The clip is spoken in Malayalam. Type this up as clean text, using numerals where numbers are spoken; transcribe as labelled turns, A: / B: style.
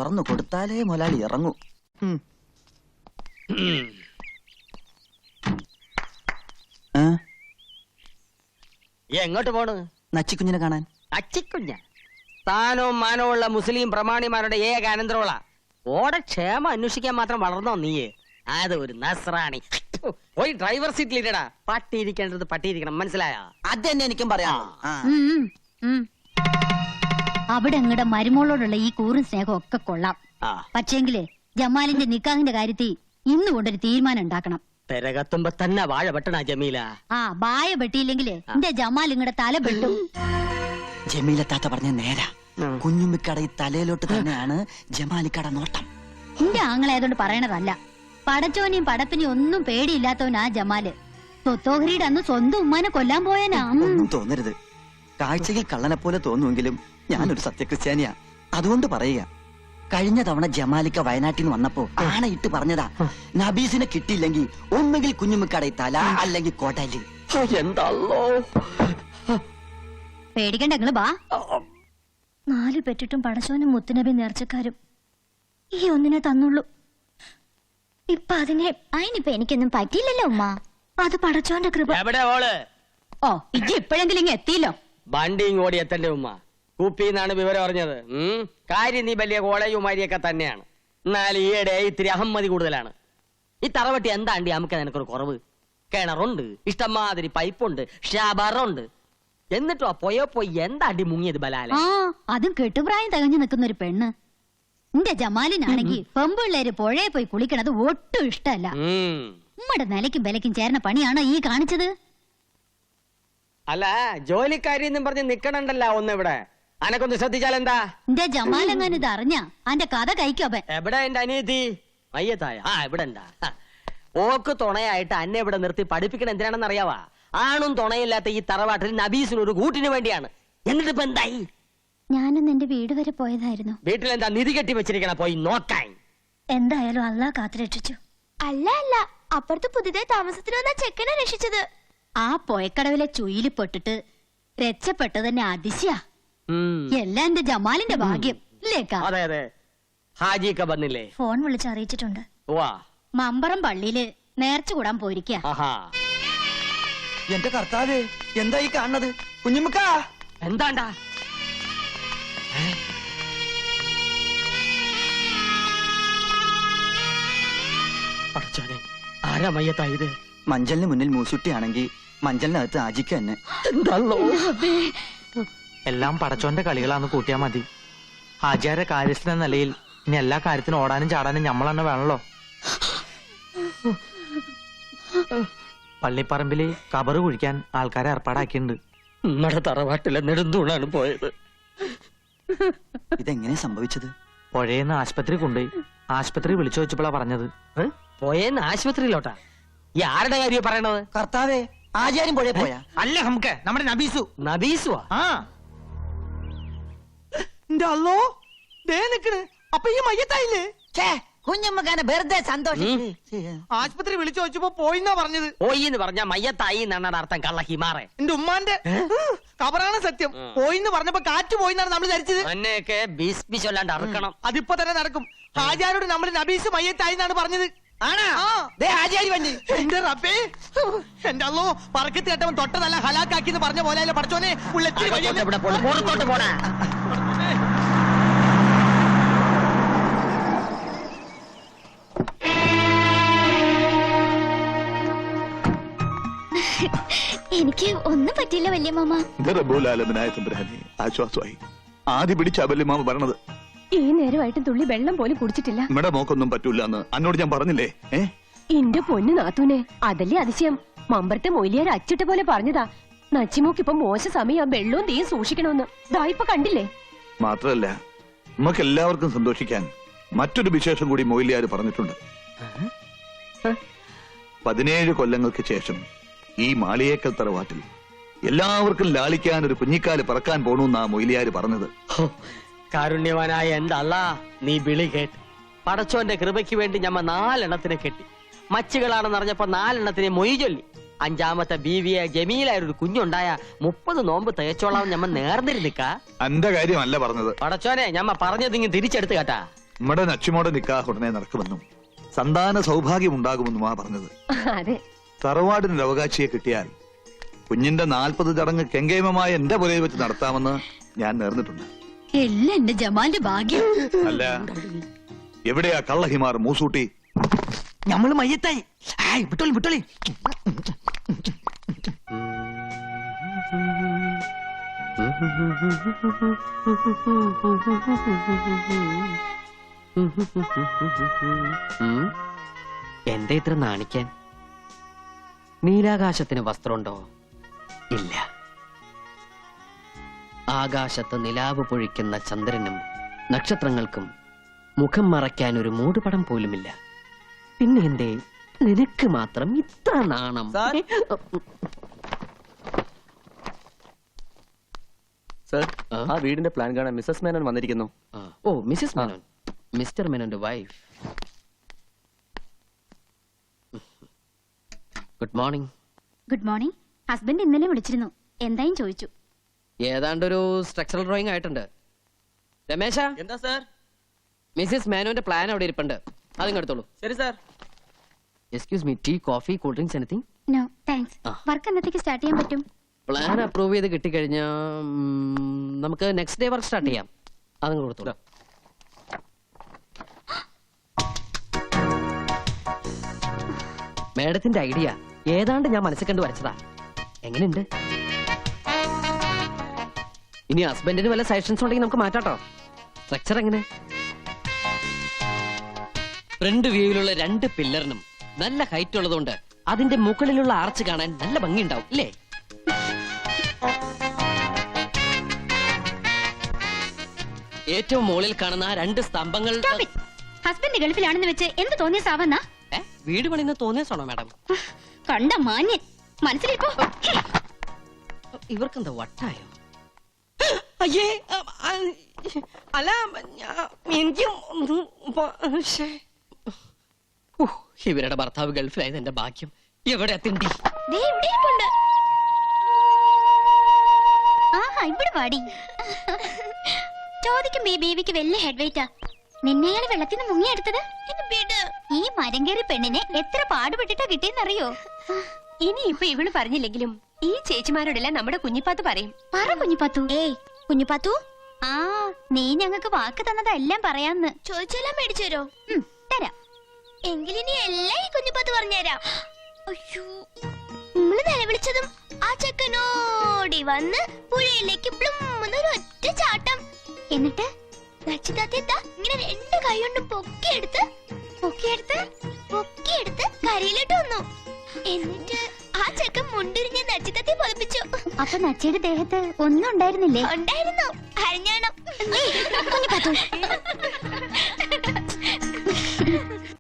A: തുറന്നു കൊടുത്താലേ മുതലാളി ഇറങ്ങൂ.
B: എങ്ങോട്ട് പോണ്?
A: നച്ചിക്കുഞ്ഞിനെ കാണാൻ.
B: നച്ചിക്കുഞ്ഞ സ്ഥാനവും മാനവും ഉള്ള മുസ്ലിം പ്രമാണിമാരുടെ ഏക അനന്തരമുള്ള ഓടെ ക്ഷേമം അന്വേഷിക്കാൻ മാത്രം വളർന്നോ നീയെ? അത് ഒരു നസ്രാണി. പോയി ഡ്രൈവർ സീറ്റിലിടടാ. പട്ടിയിരിക്കേണ്ടത് പട്ടിയിരിക്കണം, മനസ്സിലായോ?
A: അത് തന്നെ എനിക്കും പറയാം.
C: അവിടെ അങ്ങടെ മരുമോളോടുള്ള ഈ കൂറും സ്നേഹം ഒക്കെ കൊള്ളാം. പക്ഷേങ്കില് ജമാലിന്റെ നിക്കാഹിന്റെ കാര്യത്തിൽ ഇന്ന് കൊണ്ടൊരു തീരുമാനം ഉണ്ടാക്കണം.
B: പെരകത്തുമ്പോ തന്നെ വാഴ വെട്ടണ ജമീല.
C: വായ വെട്ടിയില്ലെങ്കില് എന്റെ ജമാൽ ഇങ്ങടെ തല വെട്ടും.
A: ജമീല താത്ത പറഞ്ഞ നേരാ. കുഞ്ഞുമ്മിക്കട ഈ തലയിലോട്ട് തന്നെയാണ് ജമാലിക്കട നോട്ടം.
C: എന്റെ ആങ്ങളായതുകൊണ്ട് പറയണതല്ല. പടച്ചോനെയും പടപ്പിനെയും ഒന്നും പേടിയില്ലാത്തവനാ ജമാല്. സ്വത്തോഹരിയുടെ അന്ന് സ്വന്തം ഉമ്മാനെ കൊല്ലാൻ പോയനാ.
A: ഒന്നും തോന്നരുത്. കാഴ്ചയിൽ കള്ളനെ പോലെ തോന്നുമെങ്കിലും ഞാനൊരു സത്യക്രിസ്ത്യാനിയാ. അതുകൊണ്ട് പറയുക, കഴിഞ്ഞ തവണ ജമാലിക്ക വയനാട്ടിൽ നിന്ന് വന്നപ്പോ ആണയിട്ട് പറഞ്ഞതാ, നബീസിനെ കിട്ടിയില്ലെങ്കിൽ ഒന്നുകിൽ കുഞ്ഞുമ്മിക്കട തല അല്ലെങ്കിൽ കോട്ടല്.
B: എന്താണല്ലോ
C: പേടിക്കണ്ട, നിങ്ങള് ബാ. 4 പെറ്റിട്ടും പടച്ചോനും മുത്തുനബി നേർച്ചക്കാരും ഈ ഒന്നിനെ തന്നുള്ളൂ. ഇപ്പൊ അതിനിപ്പോ എനിക്കൊന്നും പറ്റിയില്ലല്ലോ ഉമ്മ. അത് പടച്ചോന്റെ കൃപ.
B: എവിടെ ഓള്?
C: ഇജ്ജ് ഇപ്പോഴെങ്കിലും ഇങ്ങ് എത്തിയില്ലോ.
B: വണ്ടിയും ഓടി എത്തന്റെ ഉമ്മ. കൂപ്പിന്നാണ് വിവരം അറിഞ്ഞത്. കാര്യം നീ വലിയ കോളേജുമാരിയൊക്കെ തന്നെയാണ്. എന്നാൽ ഈയിടെ ഇത്തിരി അഹമ്മതി കൂടുതലാണ്. ഈ തറവട്ടി എന്താണ്ടി നമുക്ക് നിനക്കൊരു കുറവ്? കിണറുണ്ട്, ഇഷ്ടംമാതിരി പൈപ്പുണ്ട്, ഷാബറുണ്ട്. എന്നിട്ടോ പോയി എന്താണ്ടി മുങ്ങിയത് ബലാല?
C: അതും കെട്ടുപ്രായം തികഞ്ഞു നിൽക്കുന്ന ഒരു പെണ്ണ്. എന്റെ ജമാലിനാണെങ്കിൽ പെമ്പിള്ളേര് പുഴയെ പോയി കുളിക്കണത് ഒട്ടും ഇഷ്ടമല്ല. ഉമ്മയുടെ നിലയ്ക്കും വിലയ്ക്കും ചേർന്ന പണിയാണോ ഈ കാണിച്ചത്?
B: അല്ല, ജോലിക്കാരി എന്നും പറഞ്ഞ് നിക്കണണ്ടല്ല ഒന്നിവിടെ. അനക്കൊന്ന് ശ്രദ്ധിച്ചാലെന്താ?
C: എന്റെ ജമാലെങ്ങാനും ഇത് അറിഞ്ഞ അന്റെ കഥ കഴിക്കോപ്പൻ.
B: എവിടെ എന്റെ അനിയത്തി? മയ്യത്തായ ഇവിടെ ഉണ്ടാ. ഓക്ക് തുണയായിട്ട് അന്നെ ഇവിടെ നിർത്തി പഠിപ്പിക്കണ എന്തിനാണെന്ന് അറിയാവാ? ആണും തുണയില്ലാത്ത ഈ തറവാട്ടിൽ നബീസിനൊരു കൂട്ടിന് വേണ്ടിയാണ്. എന്നിട്ടിപ്പോ എന്തായി?
C: ഞാനൊന്ന് എന്റെ വീട് വരെ പോയതായിരുന്നു.
B: വീട്ടിലെന്താ നിധി കെട്ടി വെച്ചിരിക്കണ? പോയി നോക്കാൻ.
C: എന്തായാലും അള്ളാ കാത്തുരക്ഷിച്ചു.
D: അല്ല അപ്പുറത്ത് പുതിയതായി താമസത്തിന് വന്ന ചെക്കനെ രക്ഷിച്ചത്.
C: ആ പൊയക്കടവിലെ ചുയില് പെട്ടിട്ട് രക്ഷപ്പെട്ടത് തന്നെ അതിശയ. എല്ലാം എന്റെ ജമാലിന്റെ ഭാഗ്യം ഇല്ലേക്കാ?
B: അതെ അതെ. ഹാജിക്ക വന്നില്ലേ?
C: ഫോൺ വിളിച്ച് അറിയിച്ചിട്ടുണ്ട്.
B: വാ.
C: മമ്പറം പള്ളിയില് നേർച്ച കൂടാൻ പോയിരിക്കാ.
A: എന്റെ കർത്താവേ, എന്താ ഈ കാണുന്നത്? കുഞ്ഞുമ്മക്ക
B: എന്താണ്ടാ? അടച്ചോനെ, ആരാ മയ്യത്തായത്?
A: മഞ്ചലിന് മുന്നിൽ മൂസുട്ടിയാണെങ്കിൽ മഞ്ചലിനകത്ത് ആജിക്ക തന്നെ.
B: എന്താണല്ലോ?
E: എല്ലാം പടച്ചോന്റെ കളികളാന്ന് കൂട്ടിയാ മതി. ഹാജിയാരെ കാര്യസ്ഥന നിലയിൽ ഇനി എല്ലാ കാര്യത്തിനും ഓടാനും ചാടാനും ഞമ്മൾ തന്നെ വേണല്ലോ. പള്ളിപ്പറമ്പില് കബറ് കുഴിക്കാൻ ആൾക്കാരെ ഏർപ്പാടാക്കിയിട്ടുണ്ട്.
B: നമ്മുടെ തറവാട്ടിലെ നെടുന്തൂണാണ് പോയത്.
A: ഇതെങ്ങനെ സംഭവിച്ചത്?
E: പുഴയെന്ന് ആശുപത്രി കൊണ്ടുപോയി. ആശുപത്രി വിളിച്ചു വെച്ചപ്പോഴാ പറഞ്ഞത്.
B: പോയെന്ന് ആശുപത്രിയിലോട്ടാ? ഈ ആരുടെ കാര്യം പറയണത്?
A: കർത്താവേ, ആചാര്യം പുഴയെ പോയാ?
E: അല്ല, നമുക്ക് നമ്മുടെ നബീസു.
B: നബീസുവാ?
E: അപ്പൊ ഈ മയ്യത്തായില്ലേ?
A: കുഞ്ഞമ്മക്കാനെ വെറുതെ സന്തോഷം.
E: ആശുപത്രി വിളിച്ചു വെച്ചപ്പോ പോയിന്നാ പറഞ്ഞത്.
B: പോയിന്ന് പറഞ്ഞ മയ്യത്തായി എന്നാണ് അർത്ഥം. കള്ള ഹിമാറെ.
E: എന്റെ ഉമ്മാന്റെ കബറാണ് സത്യം. പോയിന്ന് പറഞ്ഞപ്പോ കാറ്റ് പോയിന്നാണ് നമ്മൾ ധരിച്ചത്.
B: എന്നെയൊക്കെ ബീസ്പിച്ചൊല്ലാണ്ട് അറക്കണം.
E: അതിപ്പോ തന്നെ നടക്കും. ഹാജിയാരോട് നമ്മൾ നബീസ് മയ്യത്തായി എന്നാണ് പറഞ്ഞത്. എന്റെ റബ്ബേ, എന്റെ അല്ലോ, പറക്കത്ത് കേട്ടവൻ തൊട്ട നല്ല ഹലാക്കാക്കി എന്ന് പറഞ്ഞ പോലെ പഠിച്ചോനെ.
B: പുറത്തോട്ട് പോടാ.
D: എനിക്ക് ഒന്നും പറ്റില്ല വല്യ മാമ.
F: ആശ്വാസമായി. ആദ്യ പിടിച്ച വല്യ മാമ പറഞ്ഞത്.
D: ഈ നേരമായിട്ട് തുള്ളി വെള്ളം പോലും കുടിച്ചിട്ടില്ല.
F: നമ്മുടെ മോക്കൊന്നും പറ്റൂല എന്ന് അന്നോട് ഞാൻ പറഞ്ഞില്ലേ?
D: എന്റെ പൊന്നു നാത്തൂനെ, അതല്ലേ അതിശയം. മമ്പറത്തെ മൊയിലിയാർ അച്ചിട്ട പോലെ പറഞ്ഞതാ. നച്ചിമോക്കിപ്പൊ മോശ സമയം വെള്ളവും തീയും സൂക്ഷിക്കണമെന്ന്. ഇപ്പൊ കണ്ടില്ലേ?
F: മാത്രല്ല, നമുക്ക് എല്ലാവർക്കും സന്തോഷിക്കാൻ മറ്റൊരു വിശേഷം കൂടി മൊയിലിയാർ പറഞ്ഞിട്ടുണ്ട്. 17 കൊല്ലങ്ങൾക്ക് ശേഷം ഈ മാളിയേക്കൽ തറവാട്ടിൽ എല്ലാവർക്കും ലാളിക്കാൻ ഒരു കുഞ്ഞിക്കാല് പറക്കാൻ പോണെന്നാ മൊയിലിയാർ പറഞ്ഞത്.
B: കാരുണ്യവാനായ എന്റെ അല്ലാ, നീ വിളി കേട്ട്. പടച്ചോന്റെ കൃപയ്ക്ക് വേണ്ടി ഞമ്മ 4 എണ്ണത്തിനെ കെട്ടി. മച്ചുകളാണെന്ന് അറിഞ്ഞപ്പോ 4 എണ്ണത്തിനെ മൊയ് ചൊല്ലി. 5ാമത്തെ ബീവിയെ ജമീലായ ഒരു കുഞ്ഞുണ്ടായ 30 നോമ്പ് തേച്ചോളാം ഞമ്മ നേർന്നിരുന്നിക്ക.
F: എന്റെ കാര്യമല്ല പറഞ്ഞത്.
B: പടച്ചോനെ, ഞമ്മ പറഞ്ഞത് ഇങ്ങനെ തിരിച്ചെടുത്ത് കേട്ടാ.
F: നമ്മുടെ നച്ചുമോടെ നിക്കാഹ് ഉടനെ നടക്കുമെന്നും സന്താന സൗഭാഗ്യം ഉണ്ടാകുമെന്നുമാ പറഞ്ഞത്.
D: അതെ.
F: തറവാടിനൊരു അവകാശിയെ കിട്ടിയാൽ കുഞ്ഞിന്റെ 40 ചടങ്ങ് കെങ്കേമമായ എന്റെ പുലയിൽ വെച്ച് നടത്താമെന്ന് ഞാൻ നേർന്നിട്ടുണ്ട്.
C: എല്ലാം എന്റെ ജമാലിന്റെ ഭാഗ്യം.
F: അല്ല, എവിടെയാ കള്ളഹിമാർ മൂസൂട്ടി?
E: ഞമ്മള് മയ്യത്തായി. വിട്ടോളി വിട്ടോളി.
B: എന്താ ഇത്ര നാണിക്കാൻ? നീലാകാശത്തിന് വസ്ത്രമുണ്ടോ? ഇല്ല. ആകാശത്ത് നിലാവ് പൊഴിക്കുന്ന ചന്ദ്രനും നക്ഷത്രങ്ങൾക്കും മുഖം മറയ്ക്കാൻ ഒരു മൂടുപടം പോലുമില്ല. പിന്നെ എന്തേ നിനക്ക് മാത്രം ഇത്ര നാണം?
G: സർ, ആ വീടിന്റെ പ്ലാൻ കാണാൻ മിസ്സസ് മേനോൻ വന്നിരിക്കുന്നു.
B: ഓ, മിസസ് മേനോൻ, മിസ്റ്റർ മേനോന്റെ wife. Good morning.
C: Good morning. Husband ഇന്നലെ വിളിച്ചിരുന്നു, എന്തായും ചോദിച്ചു.
B: ഏതാണ്ടൊരു സ്ട്രക്ചറൽ ഡ്രോയിങ് ആയിട്ടുണ്ട്. രമേശ,
G: എന്താ സർ?
B: മിസസ് മേനോന്റെ പ്ലാൻ അവിടെ ഇരിപ്പുണ്ട്, അതിങ്ങ് എടുത്തോളൂ.
G: ശരി sir.
B: Excuse me, tea, coffee, cool drinks, anything?
C: No thanks. Work എന്നത്തേക്ക് സ്റ്റാർട്ട് ചെയ്യാൻ പറ്റും?
B: പ്ലാൻ അപ്രൂവ് ചെയ്ത് കിട്ടിക്കഴിഞ്ഞാ നമുക്ക് നെക്സ്റ്റ് ഡേ വർക്ക് സ്റ്റാർട്ട് ചെയ്യാം. അതങ്ങ് കൊടുത്തോളൂ. മേഡത്തിന്റെ ഐഡിയ ഏതാണ്ട് ഞാൻ മനസ്സിൽ കണ്ടു വരച്ചതാ. എങ്ങനെയുണ്ട്? ഇനി ഹസ്ബൻഡിന് വല്ല സജഷൻസ് ഉണ്ടെങ്കിൽ നമുക്ക് മാറ്റാട്ടോ. സ്ട്രക്ചർ എങ്ങനെ? ഫ്രണ്ട് വ്യൂവിലുള്ള 2 പില്ലറിനും നല്ല ഹൈറ്റ് ഉള്ളതുകൊണ്ട് അതിന്റെ മുകളിലുള്ള ആർച്ച് കാണാൻ നല്ല ഭംഗിയുണ്ടാവും, ഇല്ലേ? ഏറ്റവും മുകളിൽ കാണുന്ന 2 സ്തംഭങ്ങൾ.
C: ഹസ്ബൻഡ് ഗൾഫിലാണെന്ന് വെച്ച് എന്ത് തോന്നിയ സാവന്നാ?
B: വീട് പണിന്ന് തോന്നിയാണോ മാഡം?
C: കണ്ട മാന്യൻ മനസ്സിലിപ്പോ.
B: ഇവർക്കെന്താ വട്ടായോ? അയ്യേ, അല്ല, ഇവരുടെ ഭർത്താവ് ഗൾഫിലായത് എന്റെ ഭാഗ്യം. എവിടെ തിണ്ടി?
C: ഇവിടെ പാടി ചോദിക്കും. ബേബിക്ക് വലിയ ഹെഡ് വെയിറ്റാ. നിന്നെയാണ് വെള്ളത്തിൽ നിന്ന് മുങ്ങിയെടുത്തത്. ഈ മരം കയറി പെണ്ണിനെ എത്ര പാടുപെട്ടിട്ടാ കിട്ടിയെന്നറിയോ?
D: ഇനി ഇപ്പൊ ഇവള് പറഞ്ഞില്ലെങ്കിലും ഈ ചേച്ചിമാരോടെല്ലാം നമ്മുടെ കുഞ്ഞിപ്പാത്ത് പറയും.
C: പറ കുഞ്ഞിപ്പാത്തു. ഏയ് കുഞ്ഞിപ്പാത്തു, ആ നീ ഞങ്ങൾക്ക് വാക്ക് തന്നതെല്ലാം പറയാന്ന്. ചോദിച്ചെല്ലാം മേടിച്ചു തരോ? തരാം. എങ്കിലിനി എല്ലാം ഈ കുഞ്ഞിപ്പാത്ത് പറഞ്ഞുതരാം. അയ്യോ, നമ്മള് നിലവിളിച്ചതും ആ ചെക്കനോടി വന്ന് പുഴയിലേക്ക് ഒരു ഒറ്റ ചാട്ടം. എന്നിട്ട് ഇങ്ങനെ 2 കൈ കൊണ്ടും പൊക്കിയെടുത്ത് കരയിലിട്ട് വന്നു. എന്നിട്ട് ആ ചെക്കൻ മുണ്ടുരിഞ്ഞ് നച്ചിത്തത്തി പൊതിപ്പിച്ചു. അപ്പൊ നച്ചിയുടെ ദേഹത്ത് ഒന്നും ഉണ്ടായിരുന്നില്ലേ? ഉണ്ടായിരുന്നു, അരഞ്ഞാണം.